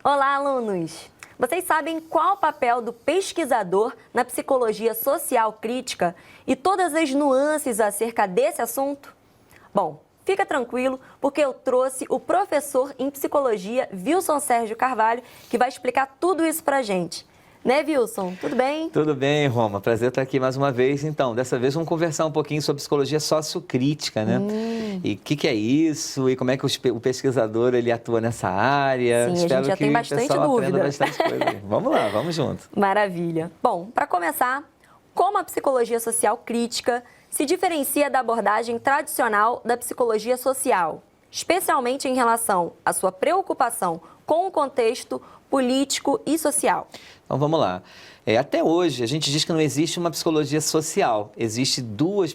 Olá, alunos! Vocês sabem qual o papel do pesquisador na psicologia social crítica e todas as nuances acerca desse assunto? Bom, fica tranquilo, porque eu trouxe o professor em psicologia, Wilson Sérgio Carvalho, que vai explicar tudo isso pra gente. Né, Wilson? Tudo bem? Tudo bem, Roma. Prazer estar aqui mais uma vez. Então, dessa vez vamos conversar um pouquinho sobre psicologia sociocrítica, né? E o que é isso? E como é que o pesquisador ele atua nessa área? Sim, Espero a gente já que tem o bastante pessoal aprenda dúvida. bastante coisa aí. Vamos lá, vamos junto. Maravilha. Bom, para começar, como a psicologia social crítica se diferencia da abordagem tradicional da psicologia social, especialmente em relação à sua preocupação com o contexto político e social? Então vamos lá. Até hoje a gente diz que não existe uma psicologia social, existe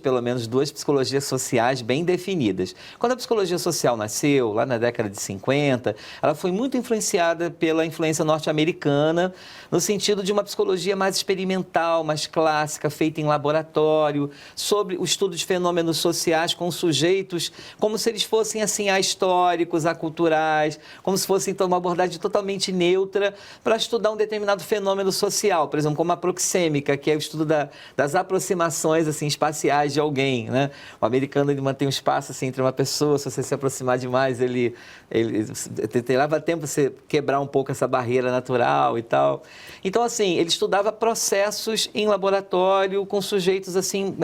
pelo menos duas psicologias sociais bem definidas. Quando a psicologia social nasceu, lá na década de 50, ela foi muito influenciada pela influência norte-americana, no sentido de uma psicologia mais experimental, mais clássica, feita em laboratório, sobre o estudo de fenômenos sociais com sujeitos, como se eles fossem assim ahistóricos, aculturais, como se fosse então uma abordagem totalmente neutra para estudar um determinado fenômeno social, por exemplo, como a proxêmica, que é o estudo das aproximações assim, espaciais de alguém, né? O americano ele mantém um espaço assim, entre uma pessoa, se você se aproximar demais, ele leva tempo para você quebrar um pouco essa barreira natural e tal. Então, assim, ele estudava processos em laboratório com sujeitos assim,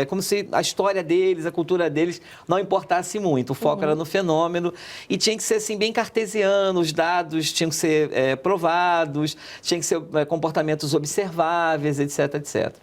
como se a história deles, a cultura deles não importasse muito. O foco era no fenômeno e tinha que ser assim, bem cartesiano, os dados tinham que ser provados, tinha que ser comportamentos observáveis, etc, etc.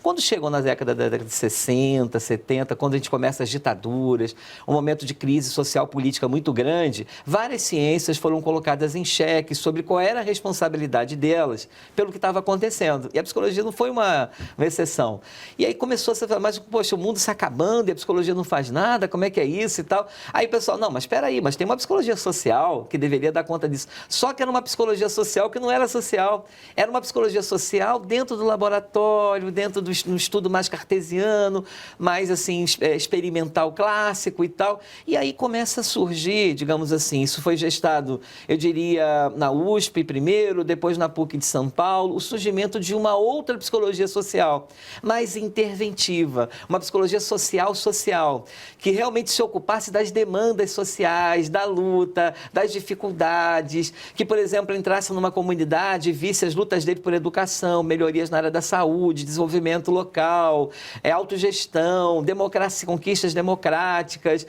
Quando chegou na década de 60, 70, quando a gente começa as ditaduras, um momento de crise social política muito grande, várias ciências foram colocadas em xeque sobre qual era a responsabilidade delas pelo que estava acontecendo. E a psicologia não foi uma exceção. E aí começou a se falar, mas poxa, o mundo se acabando e a psicologia não faz nada, como é que é isso e tal? Aí o pessoal, não, mas espera aí, mas tem uma psicologia social que deveria dar conta disso. Só que era uma psicologia social que não era social. Era uma psicologia social dentro do laboratório, dentro do estudo mais cartesiano, mais assim, experimental clássico e tal. E aí começa a surgir, digamos assim, isso foi gestado, eu diria, na USP primeiro, depois na PUC de São Paulo, o surgimento de uma outra psicologia social, mais interventiva, uma psicologia social, que realmente se ocupasse das demandas sociais, da luta, das dificuldades, que, por exemplo, entrasse numa comunidade e visse as lutas dele por educação, melhorias na área da saúde, desenvolvimento local, autogestão, democracia, conquistas democráticas,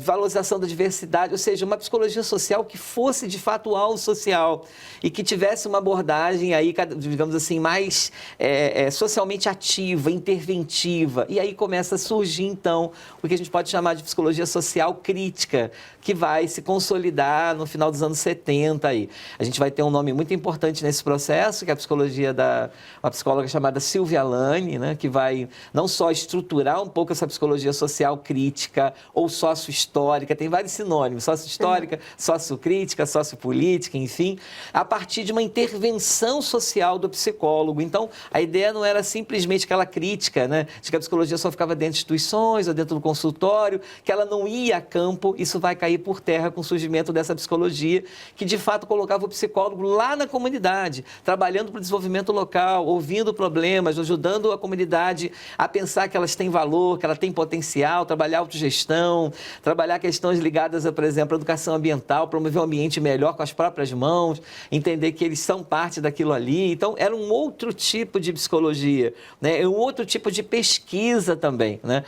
valorização da diversidade, ou seja, uma psicologia social que fosse de fato algo social e que tivesse uma abordagem aí, digamos assim, mais socialmente ativa, interventiva. E aí começa a surgir, então, o que a gente pode chamar de psicologia social crítica, que vai se consolidar no final dos anos 70 aí. A gente vai ter um nome muito importante nesse processo, que é a psicologia uma psicóloga chamada Silvia Lane, né, que vai não só estruturar um pouco essa psicologia social crítica ou sócio-histórica, tem vários sinônimos, sócio-histórica, sócio-crítica, sócio-política, enfim, a partir de uma intervenção social do psicólogo. Então, a ideia não era simplesmente aquela crítica, né, de que a psicologia só ficava dentro de instituições ou dentro do consultório, que ela não ia a campo. Isso vai cair por terra com o surgimento dessa psicologia, que de fato colocava o psicólogo lá na comunidade, trabalhando para o desenvolvimento local, ouvindo problemas, ajudando a comunidade a pensar que elas têm valor, que ela tem potencial, trabalhar autogestão, trabalhar questões ligadas, por exemplo, à educação ambiental, promover um ambiente melhor com as próprias mãos, entender que eles são parte daquilo ali. Então, era um outro tipo de psicologia, né? Um outro tipo de pesquisa também, né?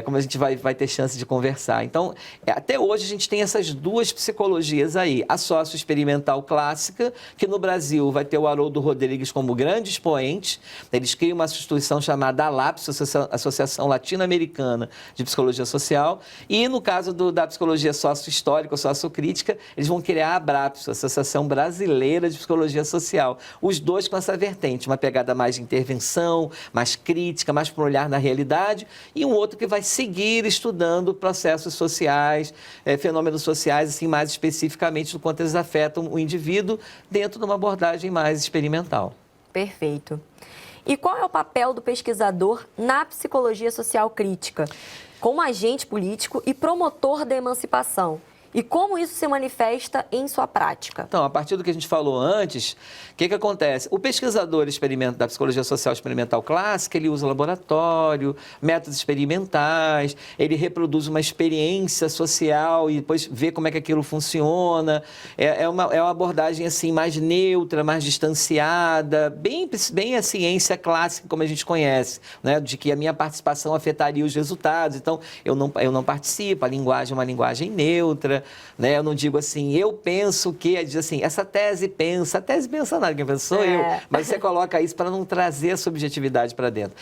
Como a gente vai ter chance de conversar. Então, até hoje a gente tem essas duas psicologias aí, a sócio-experimental clássica, que no Brasil vai ter o Haroldo Rodrigues como grande expoente. Eles criam uma instituição chamada ALAPS, Associação Latino-Americana de Psicologia Social, e no caso da psicologia sócio-histórica ou sócio-crítica, eles vão criar a ABRAPS, Associação Brasileira de Psicologia Social. Os dois com essa vertente, uma pegada mais de intervenção, mais crítica, mais para um olhar na realidade, e um outro que vai seguir estudando processos sociais, fenômenos sociais, assim, mais especificamente do quanto eles afetam o indivíduo dentro de uma abordagem mais experimental. Perfeito. E qual é o papel do pesquisador na psicologia social crítica, como agente político e promotor da emancipação? e como isso se manifesta em sua prática? Então, a partir do que a gente falou antes, o que acontece? O pesquisador da psicologia social experimental clássica, ele usa laboratório, métodos experimentais, ele reproduz uma experiência social e depois vê como é que aquilo funciona. É uma abordagem assim mais neutra, mais distanciada, bem a ciência clássica como a gente conhece, né? De que a minha participação afetaria os resultados. Então, eu não participo, a linguagem é uma linguagem neutra, né? Eu não digo assim, eu penso que, diz assim, essa tese pensa, a tese pensa nada, quem pensa sou eu, mas você coloca isso para não trazer a subjetividade para dentro.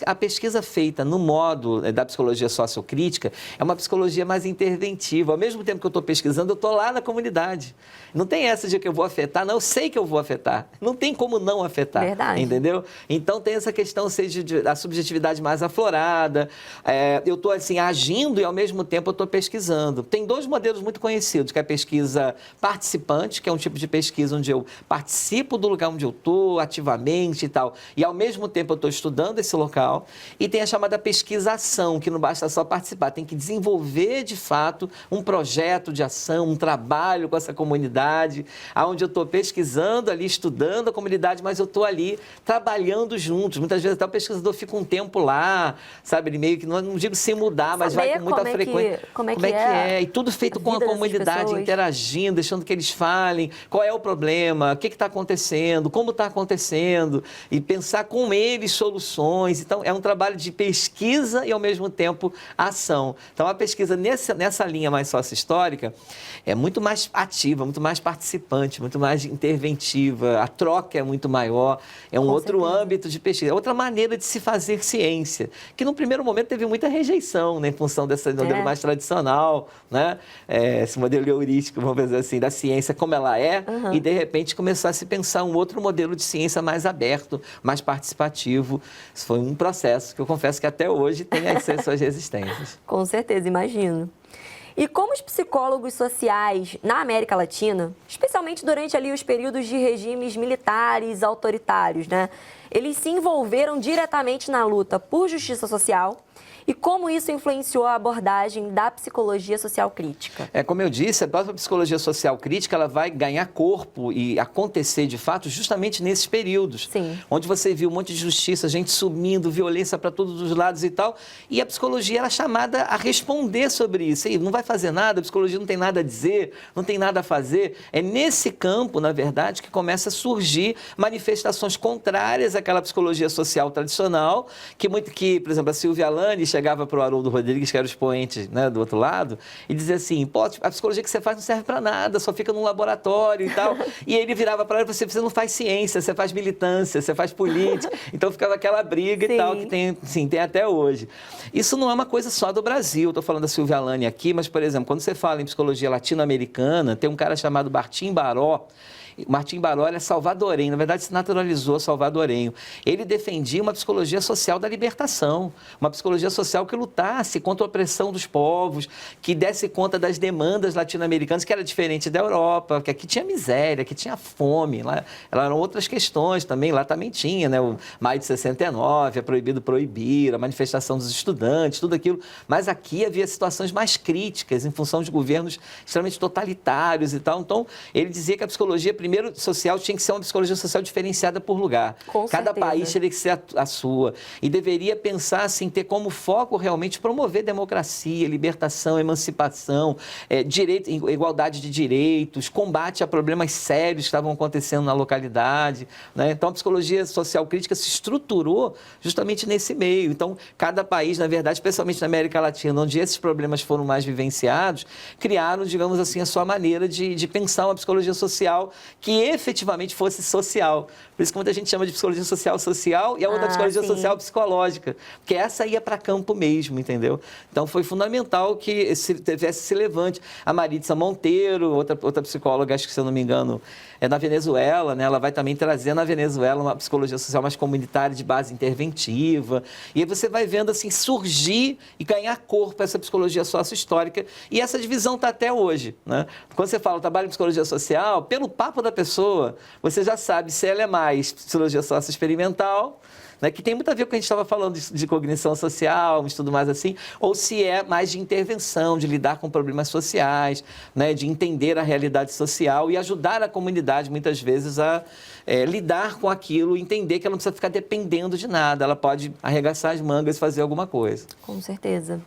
A pesquisa feita no modo da psicologia sociocrítica é uma psicologia mais interventiva. Ao mesmo tempo que eu estou pesquisando, eu estou lá na comunidade. Não tem essa de que eu vou afetar, não, eu sei que eu vou afetar. Não tem como não afetar. Verdade. Entendeu? Então tem essa questão, seja da subjetividade mais aflorada. Eu estou assim, agindo e ao mesmo tempo eu estou pesquisando. Tem dois modelos muito conhecidos, que é a pesquisa participante, que é um tipo de pesquisa onde eu participo do lugar onde eu estou, ativamente e tal, e ao mesmo tempo eu estou estudando esse local. E tem a chamada pesquisação, que não basta só participar, tem que desenvolver de fato um projeto de ação, um trabalho com essa comunidade, onde eu estou pesquisando ali, estudando a comunidade, mas eu estou ali trabalhando juntos. Muitas vezes até o pesquisador fica um tempo lá, sabe, ele meio que, não digo sem mudar, mas vai com muita frequência. Como é que é? E tudo feito com a comunidade, interagindo, deixando que eles falem qual é o problema, o que está acontecendo, como está acontecendo, e pensar com eles soluções. Então, é um trabalho de pesquisa e, ao mesmo tempo, ação. Então, a pesquisa nessa linha mais sócio-histórica é muito mais ativa, muito mais participante, muito mais interventiva, a troca é muito maior, é um outro âmbito de pesquisa, é outra maneira de se fazer ciência, que no primeiro momento teve muita rejeição, né, em função desse modelo mais tradicional, né, esse modelo heurístico, vamos dizer assim, da ciência como ela é, e de repente começar a se pensar um outro modelo de ciência mais aberto, mais participativo. Isso foi um processo que eu confesso que até hoje tem as suas resistências. Com certeza, imagino. E como os psicólogos sociais na América Latina, especialmente durante ali os períodos de regimes militares autoritários, né, eles se envolveram diretamente na luta por justiça social e como isso influenciou a abordagem da psicologia social crítica? Como eu disse, a própria psicologia social crítica ela vai ganhar corpo e acontecer de fato justamente nesses períodos. Sim. Onde você viu um monte de justiça, gente sumindo, violência para todos os lados e tal. E a psicologia era chamada a responder sobre isso. E não vai fazer nada, a psicologia não tem nada a dizer, não tem nada a fazer. É nesse campo, na verdade, que começa a surgir manifestações contrárias àquela psicologia social tradicional, que, por exemplo, a Silvia Alane chegava para o Haroldo Rodrigues, que era o expoente, né, do outro lado, e dizia assim, pô, a psicologia que você faz não serve para nada, só fica num laboratório e tal. E ele virava para ela e você não faz ciência, você faz militância, você faz política. Então ficava aquela briga e tal, que tem até hoje. Isso não é uma coisa só do Brasil, estou falando da Silvia Alane aqui, mas, por exemplo, quando você fala em psicologia latino-americana, tem um cara chamado Martim Baró. Martim Baró é salvadorenho, na verdade se naturalizou salvadorenho. Ele defendia uma psicologia social da libertação, uma psicologia social que lutasse contra a opressão dos povos, que desse conta das demandas latino-americanas, que era diferente da Europa, que aqui tinha miséria, aqui tinha fome, lá eram outras questões também, lá também tinha, né? O Maio de 69, é proibido proibir, a manifestação dos estudantes, tudo aquilo, mas aqui havia situações mais críticas em função de governos extremamente totalitários e tal. Então, ele dizia que a psicologia primeiro, social tinha que ser uma psicologia social diferenciada por lugar. Cada país teria que ser a sua. E deveria pensar, assim, ter como foco realmente promover democracia, libertação, emancipação, igualdade de direitos, combate a problemas sérios que estavam acontecendo na localidade, né? Então, a psicologia social crítica se estruturou justamente nesse meio. Então, cada país, na verdade, especialmente na América Latina, onde esses problemas foram mais vivenciados, criaram, digamos assim, a sua maneira de pensar uma psicologia social que efetivamente fosse social. Por isso que muita gente chama de psicologia social e a outra psicologia social psicológica, porque essa ia para campo mesmo, entendeu? Então foi fundamental que tivesse esse levante. A Maritza Monteiro, outra psicóloga, acho que se eu não me engano, é na Venezuela, né? Ela vai também trazer na Venezuela uma psicologia social mais comunitária, de base interventiva. E aí você vai vendo assim surgir e ganhar corpo essa psicologia sócio-histórica. E essa divisão está até hoje, né? Quando você fala trabalho em psicologia social, pelo papo da pessoa, você já sabe se ela é mais psicologia socioexperimental, né, que tem muito a ver com o que a gente estava falando de cognição social, um estudo mais assim, ou se é mais de intervenção, de lidar com problemas sociais, né, de entender a realidade social e ajudar a comunidade, muitas vezes, a lidar com aquilo, entender que ela não precisa ficar dependendo de nada, ela pode arregaçar as mangas e fazer alguma coisa. Com certeza.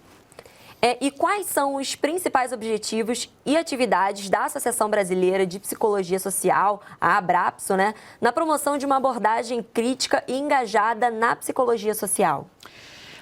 E quais são os principais objetivos e atividades da Associação Brasileira de Psicologia Social, a Abrapso, né, na promoção de uma abordagem crítica e engajada na psicologia social?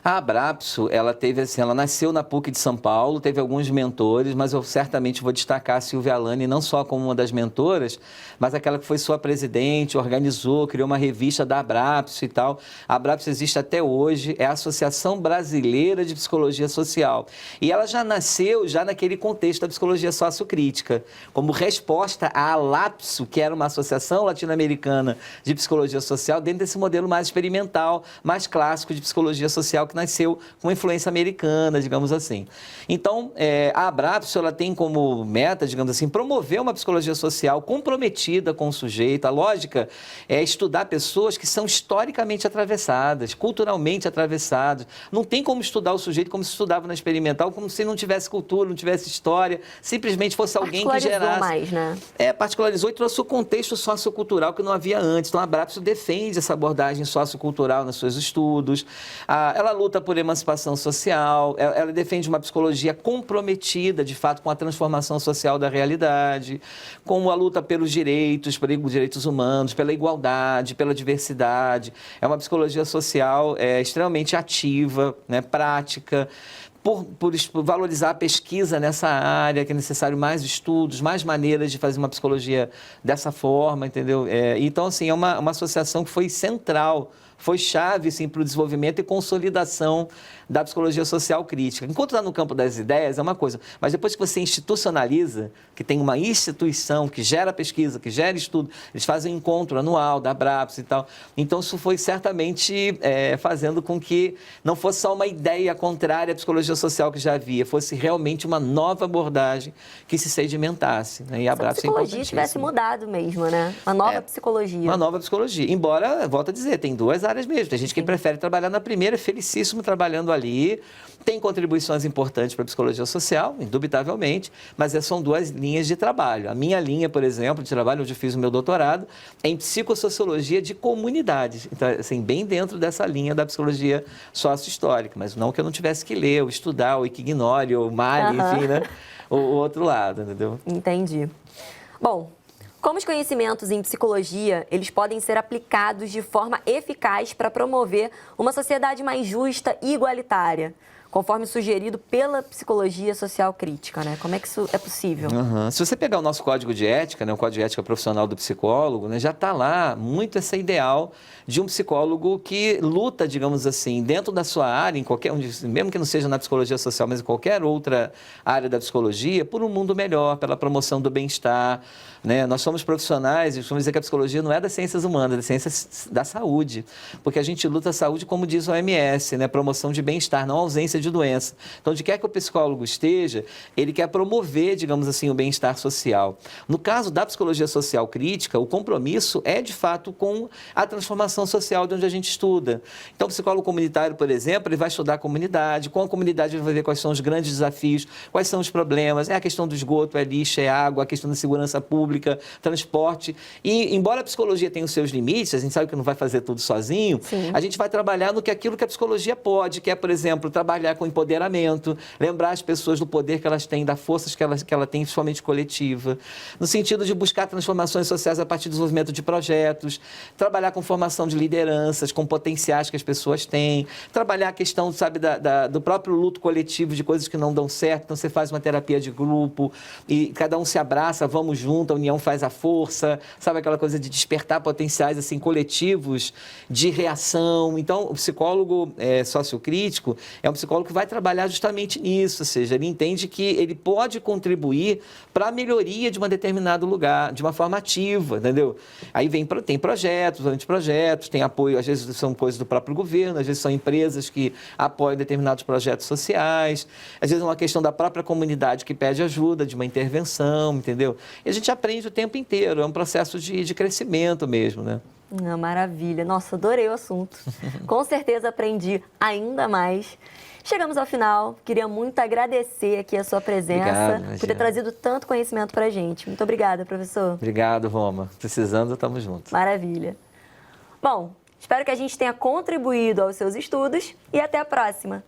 A Abrapso, ela nasceu na PUC de São Paulo, teve alguns mentores, mas eu certamente vou destacar a Silvia Alane não só como uma das mentoras, mas aquela que foi sua presidente, organizou, criou uma revista da Abrapso e tal. A Abrapso existe até hoje, é a Associação Brasileira de Psicologia Social. E ela já nasceu naquele contexto da psicologia sociocrítica, como resposta à ALAPSO, que era uma associação latino-americana de psicologia social, dentro desse modelo mais experimental, mais clássico de psicologia social, que nasceu com influência americana, digamos assim. Então, a Abrapso, ela tem como meta, digamos assim, promover uma psicologia social comprometida com o sujeito. A lógica é estudar pessoas que são historicamente atravessadas, culturalmente atravessadas. Não tem como estudar o sujeito como se estudava na experimental, como se não tivesse cultura, não tivesse história, simplesmente fosse alguém que gerasse... mais, né? Particularizou e trouxe o contexto sociocultural que não havia antes. Então, a Abrapso defende essa abordagem sociocultural nos seus estudos. Ela luta por emancipação social, ela defende uma psicologia comprometida, de fato, com a transformação social da realidade, com a luta pelos direitos humanos, pela igualdade, pela diversidade. É uma psicologia social extremamente ativa, né, prática, por valorizar a pesquisa nessa área, que é necessário mais estudos, mais maneiras de fazer uma psicologia dessa forma, entendeu? Então, assim, é uma associação que foi central, foi chave, sim, para o desenvolvimento e consolidação da psicologia social crítica. Enquanto está no campo das ideias, é uma coisa, mas depois que você institucionaliza, que tem uma instituição que gera pesquisa, que gera estudo, eles fazem um encontro anual da Abrapso e tal, então isso foi certamente fazendo com que não fosse só uma ideia contrária à psicologia social que já havia, fosse realmente uma nova abordagem que se sedimentasse, né? E a Abrapso a psicologia tivesse mudado mesmo, né? Uma nova psicologia. Uma nova psicologia. Embora, volto a dizer, tem duas áreas mesmo. Tem gente que prefere trabalhar na primeira, é felicíssimo trabalhando ali, tem contribuições importantes para a psicologia social, indubitavelmente, mas são duas linhas de trabalho. A minha linha, por exemplo, de trabalho, onde eu fiz o meu doutorado, é em psicossociologia de comunidades. Então, assim, bem dentro dessa linha da psicologia sócio-histórica, mas não que eu não tivesse que ler, ou estudar, ou que ignore, ou male, enfim, né? O outro lado, entendeu? Entendi. Bom, como os conhecimentos em psicologia, eles podem ser aplicados de forma eficaz para promover uma sociedade mais justa e igualitária, conforme sugerido pela psicologia social crítica, né? Como é que isso é possível? Se você pegar o nosso código de ética, né, o código de ética profissional do psicólogo, né, já está lá muito esse ideal de um psicólogo que luta, digamos assim, dentro da sua área, em qualquer, mesmo que não seja na psicologia social, mas em qualquer outra área da psicologia, por um mundo melhor, pela promoção do bem-estar, né? Nós somos profissionais e costumamos dizer que a psicologia não é das ciências humanas, é das ciências da saúde, porque a gente luta a saúde, como diz o OMS, né? Promoção de bem-estar, não ausência de doença. Então, onde quer que o psicólogo esteja, ele quer promover, digamos assim, o bem-estar social. No caso da psicologia social crítica, o compromisso é, de fato, com a transformação social de onde a gente estuda. Então, o psicólogo comunitário, por exemplo, ele vai estudar a comunidade, com a comunidade ele vai ver quais são os grandes desafios, quais são os problemas, é a questão do esgoto, é lixo, é água, a questão da segurança pública, transporte. E, embora a psicologia tenha os seus limites, a gente sabe que não vai fazer tudo sozinho, sim, a gente vai trabalhar no que aquilo que a psicologia pode, que é, por exemplo, trabalhar com empoderamento, lembrar as pessoas do poder que elas têm, da força que ela tem, principalmente coletiva, no sentido de buscar transformações sociais a partir do desenvolvimento de projetos, trabalhar com formação de lideranças, com potenciais que as pessoas têm, trabalhar a questão, sabe, do próprio luto coletivo, de coisas que não dão certo, então você faz uma terapia de grupo e cada um se abraça, vamos junto, a união faz a força, sabe, aquela coisa de despertar potenciais, assim, coletivos de reação. Então, o psicólogo sociocrítico é um psicólogo psicólogo que vai trabalhar justamente nisso, ou seja, ele entende que ele pode contribuir para a melhoria de um determinado lugar, de uma forma ativa, entendeu? Aí tem projetos, anteprojetos, tem apoio, às vezes são coisas do próprio governo, às vezes são empresas que apoiam determinados projetos sociais, às vezes é uma questão da própria comunidade que pede ajuda, de uma intervenção, entendeu? E a gente aprende o tempo inteiro, é um processo de crescimento mesmo, né? Maravilha. Nossa, adorei o assunto. Com certeza aprendi ainda mais. Chegamos ao final. Queria muito agradecer aqui a sua presença, Obrigado, por ter trazido tanto conhecimento para a gente. Muito obrigada, professor. Obrigado, Roma. Precisando, estamos juntos. Maravilha. Bom, espero que a gente tenha contribuído aos seus estudos e até a próxima.